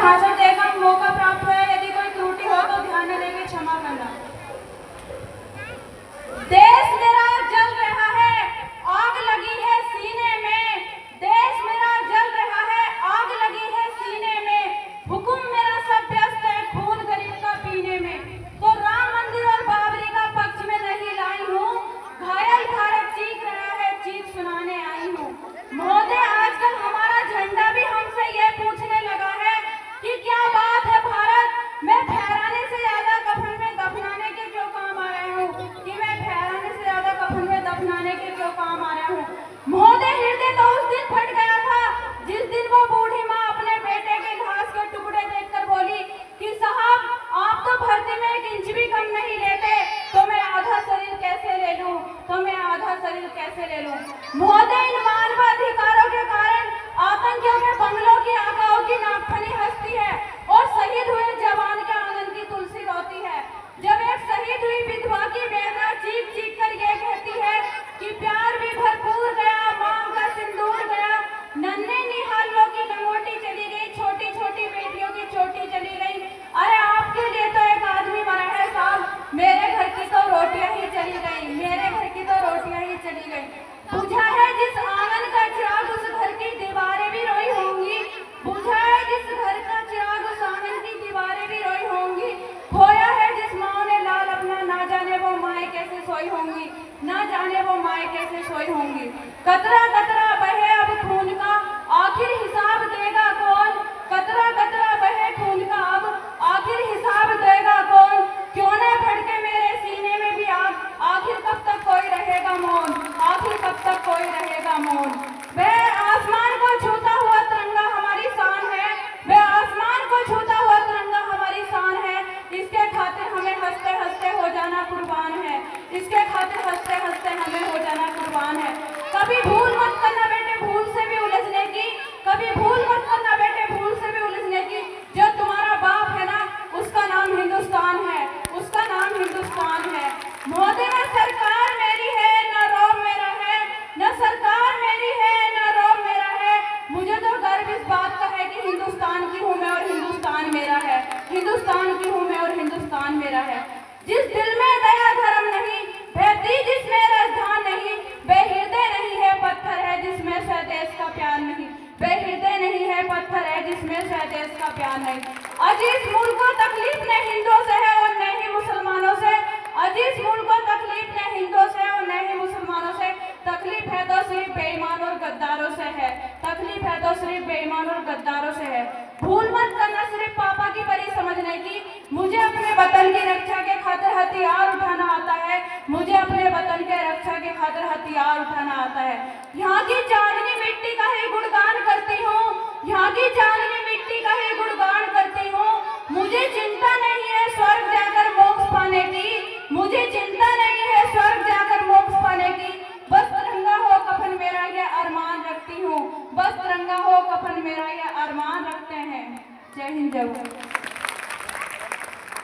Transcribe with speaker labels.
Speaker 1: भाषण देगा मौका प्राप्त हुआ है। यदि कोई त्रुटि हो तो ध्यान में लेके क्षमा करना। देश मेरा जल रहा है, आग लगी है सीने में। देश मेरा जल रहा है, आग लगी है सीने में। हुक्म मेरा सब व्यस्त है खून गरीब का पीने में। तो राम मंदिर और बाबरी का पक्ष में नहीं लाई हूँ, घायल भारत चीख रहा है, चीख सुनाने आई हूँ। महोदय, आजकल हमारा झंडा भी हमसे ये पूछने लगा है कि क्या बात है भारत, मैं फहराने से ज्यादा कफन में दफनाने के क्यों काम आ रहा हूँ, कि मैं फहराने से ज्यादा कफन में दफनाने के क्यों काम आ रहा हूँ। महोदय, हृदय तो उस दिन फट गया था जिस दिन वो बूढ़ी माँ अपने बेटे के घास के टुकड़े देखकर बोली कि साहब आप तो भर्ती में 1 इंच भी कम नहीं लेते, तो मैं आधा शरीर कैसे ले लूं, तो मैं आधा शरीर कैसे ले लूं। महोदय, इन मानव अधिकारों के कारण आतंकियों के बंगलों की आकाओं की नागफनी हंसती है और शहीद हुए जवान के आंगन की तुलसी रोती है। जब एक शहीद हुई विधवा की बेटा चीख चीख कर ये कहती है कि प्यार भी भरपूर गया, मांग का सिंदूर गया, नन्हे निहालों की लंगोटी चली गई, छोटी छोटी बेटियों की चोटी चली गई। अरे आपके लिए तो एक आदमी मरा है साहब, मेरे घर की तो रोटियां ही चली गई, मेरे घर की तो रोटियां ही चली गई। बुझा है जिस आंगन का चिराग उस घर की दीवारें भी रोई होंगी, बुझा है जिस घर का चिराग उस आंगन की दीवारें भी रोई होंगी। खोया है जिस माँ ने लाल अपना, ना जाने वो माए कैसे सोई होंगी, ना जाने वो माए कैसे सोई होंगी। कतरा कतरा बहे अब खून का, आखिर हिसाब देगा कौन। कतरा कतरा बहे खून का, अब आखिर हिसाब देगा कौन। क्यों न भड़के मेरे सीने में भी आग, आखिर कब तक कोई रहेगा मौन, आखिर कब तक कोई रहेगा मौन। वह आसमान को छूता हुआ तिरंगा हमारी शान है, वह आसमान को छूता हुआ तिरंगा हमारी शान है। इसके खातिर हमें हंसते हंसते हो जाना कुर्बान है, इसके खातिर हंसते हंसते हमें हो जाना कुर्बान है। कभी भूल मत करना बेटे भूल से भी उलझने की, कभी भूल मत करना बेटे भूल से भी उलझने की। जो तुम्हारा बाप है ना, उसका नाम हिंदुस्तान है, उसका नाम हिंदुस्तान है। महोदय, न सरकार मेरी है न रौब मेरा है, न सरकार मेरी है न रौब मेरा है। मुझे तो गर्व इस बात का है कि हिंदुस्तान की हूँ मैं और हिंदुस्तान मेरा है, हिंदुस्तान की हूँ मैं और हिंदुस्तान मेरा है। जिस दिल में दया धर्म नहीं, बहती जिसमें राजधान नहीं, वह हृदय नहीं है पत्थर है जिसमें स्वदेश का प्यार नहीं, वह हृदय नहीं है पत्थर है जिसमें स्वदेश का प्यार नहीं। आज इस मुल्क को तकलीफ न हिंदुओं से है और न ही मुसलमानों से, आज इस मुल्क को तकलीफ न हिंदुओं से और न ही मुसलमानों से, तकलीफ है तो सिर्फ बेईमान और गद्दारों से है, तकलीफ है तो सिर्फ बेईमान और गद्दारों से है। भूल मत करना सिर्फ पापा की परी समझने की, मुझे अपने वतन की रक्षा के खातिर हथियार उठाना आता है, मुझे अपने वतन के रक्षा के खातिर हथियार उठाना आता है। यहाँ की चांदनी मिट्टी का ही गुणगान करती हूँ, यहाँ की चांदनी मिट्टी का ही गुणगान करती हूँ। मुझे चिंता नहीं है स्वर्ग जाकर मोक्ष पाने की, मुझे चिंता नहीं है स्वर्ग जाकर मोक्ष पाने की। बस तिरंगा हो कफन मेरा ये अरमान रखती हूँ, बस तिरंगा हो कफन मेरा ये अरमान रखते हैं। जय हिंद जय भारत।